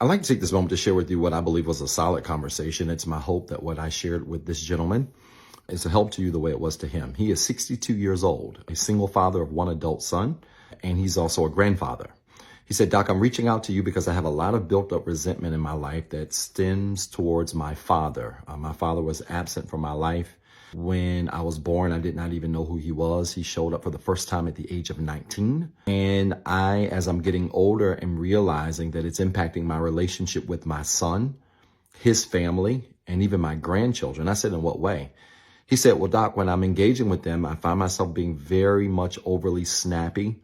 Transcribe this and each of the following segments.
I'd like to take this moment to share with you what I believe was a solid conversation. It's my hope that what I shared with this gentleman is a help to you the way it was to him. He is 62 years old, a single father of one adult son, and he's also a grandfather. He said, Doc, I'm reaching out to you because I have a lot of built up resentment in my life that stems towards my father. My father was absent from my life. When I was born, I did not even know who he was. He showed up for the first time at the age of 19. And as I'm getting older, am realizing that it's impacting my relationship with my son, his family, and even my grandchildren. I said, in what way? He said, well, Doc, when I'm engaging with them, I find myself being very much overly snappy,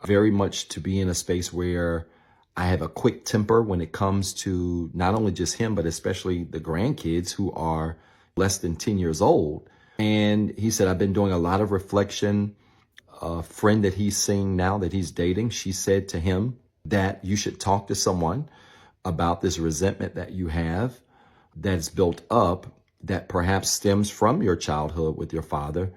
very much to be in a space where I have a quick temper when it comes to not only just him, but especially the grandkids who are less than 10 years old. And he said, I've been doing a lot of reflection. A friend that he's seeing now that he's dating, she said to him that you should talk to someone about this resentment that you have that's built up that perhaps stems from your childhood with your father.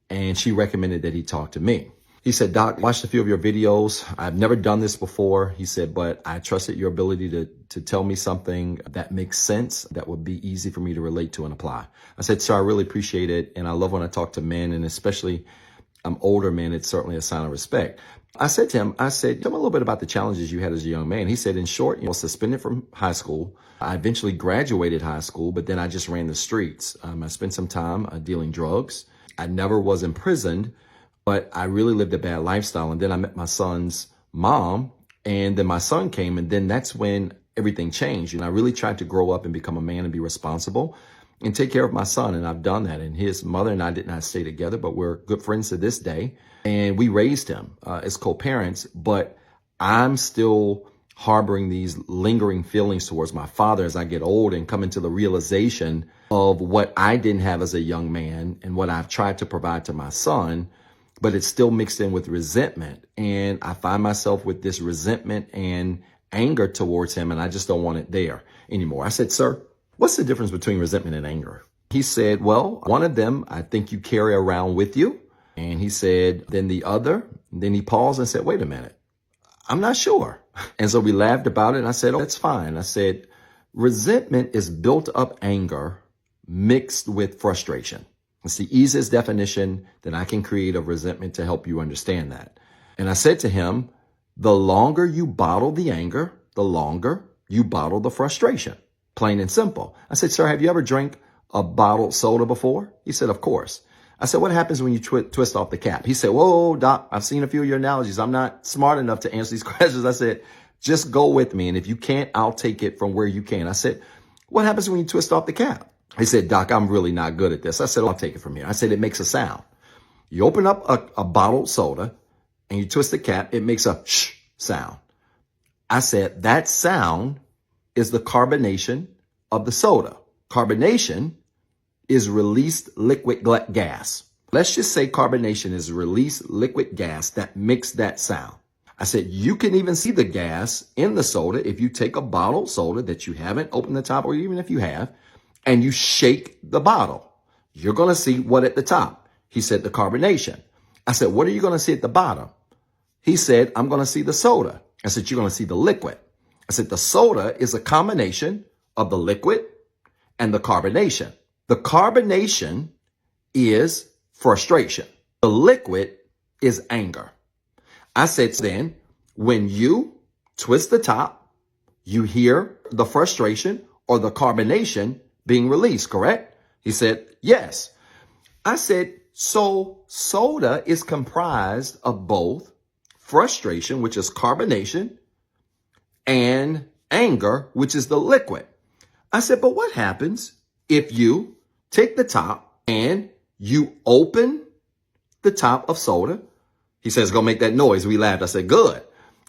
And she recommended that he talk to me. He said, Doc, watched a few of your videos. I've never done this before. He said, but I trusted your ability to tell me something that makes sense, that would be easy for me to relate to and apply. I said, sir, I really appreciate it. And I love when I talk to men, and especially older men, it's certainly a sign of respect. I said to him, tell me a little bit about the challenges you had as a young man. He said, in short, suspended from high school. I eventually graduated high school, but then I just ran the streets. I spent some time dealing drugs. I never was imprisoned, but I really lived a bad lifestyle. And then I met my son's mom, and then my son came, and then that's when everything changed. And I really tried to grow up and become a man and be responsible and take care of my son. And I've done that. And his mother and I did not stay together, but we're good friends to this day. And we raised him as co-parents, but I'm still harboring these lingering feelings towards my father as I get old and come into the realization of what I didn't have as a young man and what I've tried to provide to my son, but it's still mixed in with resentment. And I find myself with this resentment and anger towards him, and I just don't want it there anymore. I said, sir, what's the difference between resentment and anger? He said, well, one of them I think you carry around with you. And he said, then the other. And then he paused and said, wait a minute, I'm not sure. And so we laughed about it. And I said, oh, that's fine. I said, resentment is built up anger mixed with frustration. It's the easiest definition that I can create of resentment to help you understand that. And I said to him, the longer you bottle the anger, the longer you bottle the frustration. Plain and simple. I said, sir, have you ever drank a bottled soda before? He said, of course. I said, what happens when you twist off the cap? He said, whoa, Doc, I've seen a few of your analogies. I'm not smart enough to answer these questions. I said, just go with me. And if you can't, I'll take it from where you can. I said, what happens when you twist off the cap? He said, Doc, I'm really not good at this. I said, I'll take it from here. I said, it makes a sound. You open up a bottled soda and you twist the cap, it makes a shh sound. I said, that sound is the carbonation of the soda. Carbonation is released liquid gas. Let's just say carbonation is released liquid gas that makes that sound. I said, you can even see the gas in the soda if you take a bottled soda that you haven't opened the top, or even if you have, and you shake the bottle. You're going to see what at the top? He said, the carbonation. I said, what are you going to see at the bottom? He said, I'm going to see the soda. I said, you're going to see the liquid. I said, the soda is a combination of the liquid and the carbonation. The carbonation is frustration. The liquid is anger. I said, then when you twist the top, you hear the frustration or the carbonation being released, correct? He said, yes. I said, so soda is comprised of both frustration, which is carbonation, and anger, which is the liquid. I said, but what happens if you take the top and you open the top of soda? He says, it's going to make that noise. We laughed. I said, good.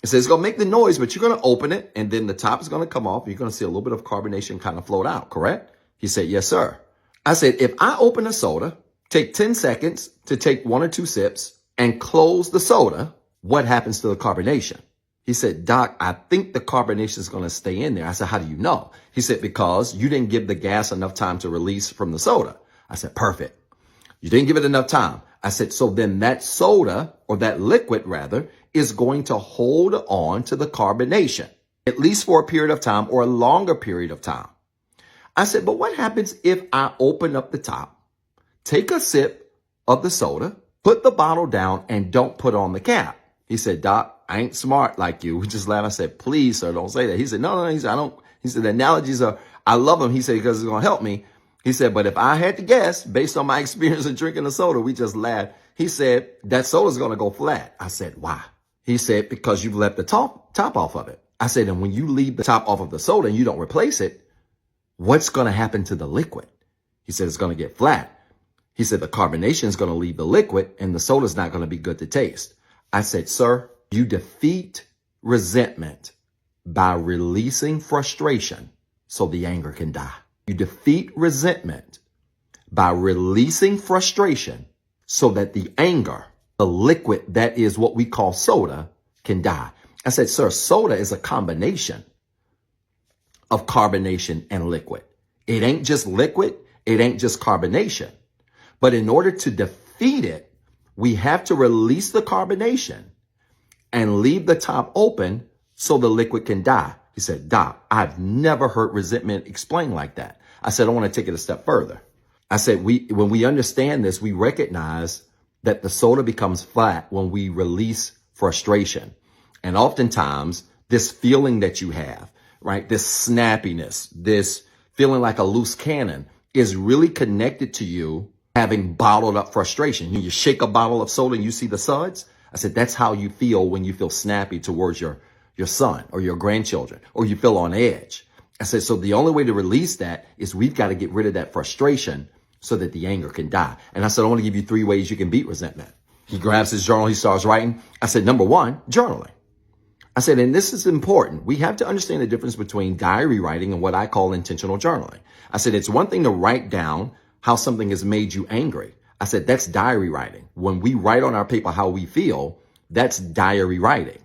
He says, it's going to make the noise, but you're going to open it, and then the top is going to come off. You're going to see a little bit of carbonation kind of float out, correct? He said, yes, sir. I said, if I open a soda, take 10 seconds to take 1 or 2 sips and close the soda, what happens to the carbonation? He said, Doc, I think the carbonation is going to stay in there. I said, how do you know? He said, because you didn't give the gas enough time to release from the soda. I said, perfect. You didn't give it enough time. I said, so then that soda, or that liquid rather, is going to hold on to the carbonation. at least for a period of time or a longer period of time. I said, but what happens if I open up the top, take a sip of the soda, put the bottle down, and don't put on the cap? He said, Doc, I ain't smart like you. We just laughed. I said, please, sir, don't say that. He said, no. He said, I don't. He said, the analogies are, I love them. He said, because it's going to help me. He said, but if I had to guess, based on my experience of drinking the soda, we just laughed. He said, that soda's going to go flat. I said, why? He said, because you've left the top off of it. I said, and when you leave the top off of the soda and you don't replace it, what's going to happen to the liquid? He said, it's going to get flat. He said, the carbonation is going to leave the liquid and the soda's not going to be good to taste. I said, sir, you defeat resentment by releasing frustration so the anger can die. You defeat resentment by releasing frustration so that the anger, the liquid that is what we call soda, can die. I said, sir, soda is a combination of carbonation and liquid. It ain't just liquid. It ain't just carbonation. But in order to defeat it, we have to release the carbonation and leave the top open so the liquid can die. He said, Doc, I've never heard resentment explained like that. I said, I want to take it a step further. I said, when we understand this, we recognize that the soda becomes flat when we release frustration. And oftentimes this feeling that you have, right, this snappiness, this feeling like a loose cannon is really connected to you having bottled up frustration. You shake a bottle of soda and you see the suds. I said, that's how you feel when you feel snappy towards your son or your grandchildren, or you feel on edge. I said, so the only way to release that is we've got to get rid of that frustration so that the anger can die. And I said, I want to give you 3 ways you can beat resentment. He grabs his journal. He starts writing. I said, number 1, journaling. I said, and this is important. We have to understand the difference between diary writing and what I call intentional journaling. I said, it's one thing to write down how something has made you angry. I said, that's diary writing. When we write on our paper how we feel, that's diary writing.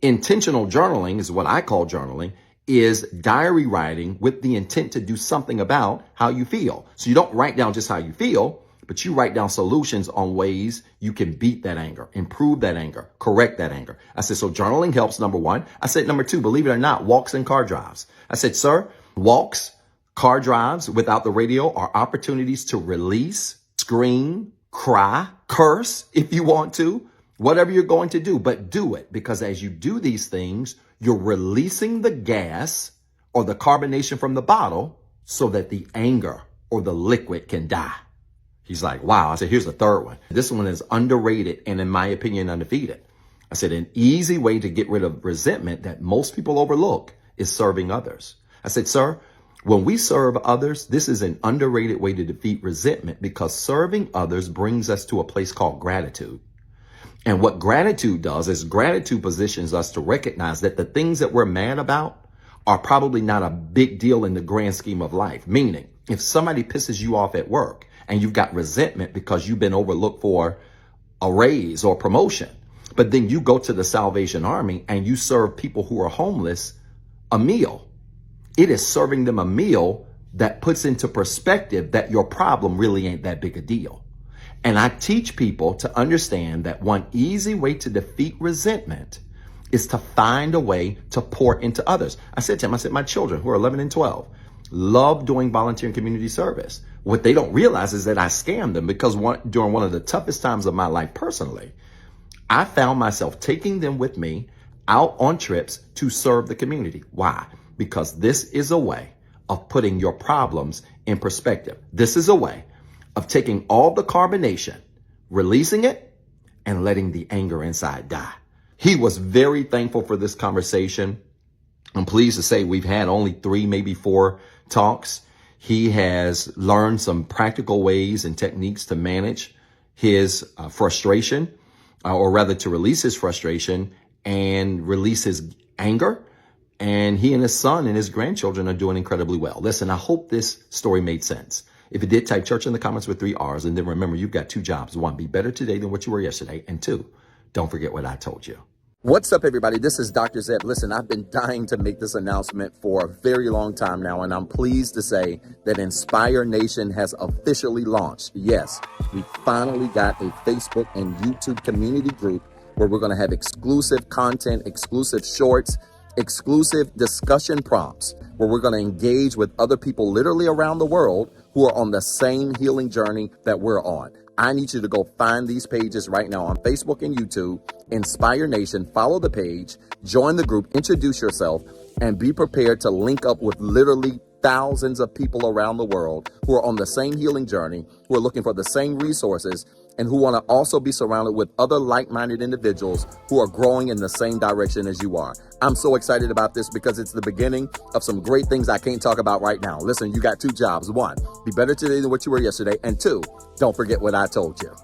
Intentional journaling is what I call journaling, is diary writing with the intent to do something about how you feel. So you don't write down just how you feel, but you write down solutions on ways you can beat that anger, improve that anger, correct that anger. I said, so journaling helps, number 1. I said, number 2, believe it or not, walks and car drives. I said, sir, walks, car drives without the radio are opportunities to release, scream, cry, curse if you want to, whatever you're going to do, but do it, because as you do these things, you're releasing the gas or the carbonation from the bottle so that the anger or the liquid can die. He's like, wow. I said, here's the 3rd one. This one is underrated and, in my opinion, undefeated. I said, an easy way to get rid of resentment that most people overlook is serving others. I said, sir, when we serve others, this is an underrated way to defeat resentment, because serving others brings us to a place called gratitude. And what gratitude does is gratitude positions us to recognize that the things that we're mad about are probably not a big deal in the grand scheme of life. Meaning, if somebody pisses you off at work and you've got resentment because you've been overlooked for a raise or promotion, but then you go to the Salvation Army and you serve people who are homeless a meal, it is serving them a meal that puts into perspective that your problem really ain't that big a deal. And I teach people to understand that one easy way to defeat resentment is to find a way to pour into others. I said to him, my children who are 11 and 12 love doing volunteer and community service. What they don't realize is that I scammed them, because during one of the toughest times of my life personally, I found myself taking them with me out on trips to serve the community. Why? Because this is a way of putting your problems in perspective. This is a way of taking all the carbonation, releasing it, and letting the anger inside die. He was very thankful for this conversation. I'm pleased to say we've had only 3, maybe 4 talks. He has learned some practical ways and techniques to manage his frustration, or rather to release his frustration and release his anger. And he and his son and his grandchildren are doing incredibly well. Listen, I hope this story made sense. If it did, type church in the comments with 3 R's. And then remember, you've got 2 jobs. 1, be better today than what you were yesterday. And 2, don't forget what I told you. What's up, everybody? This is Dr. Zeb. Listen, I've been dying to make this announcement for a very long time now, and I'm pleased to say that Inspire Nation has officially launched. Yes, we finally got a Facebook and YouTube community group where we're going to have exclusive content, exclusive shorts, exclusive discussion prompts where we're going to engage with other people literally around the world who are on the same healing journey that we're on. I need you to go find these pages right now on Facebook and YouTube. Inspire Nation, follow the page, join the group, introduce yourself, and be prepared to link up with literally thousands of people around the world who are on the same healing journey, who are looking for the same resources, and who want to also be surrounded with other like-minded individuals who are growing in the same direction as you are. I'm so excited about this because it's the beginning of some great things I can't talk about right now. Listen, you got 2 jobs. 1, be better today than what you were yesterday. And 2, don't forget what I told you.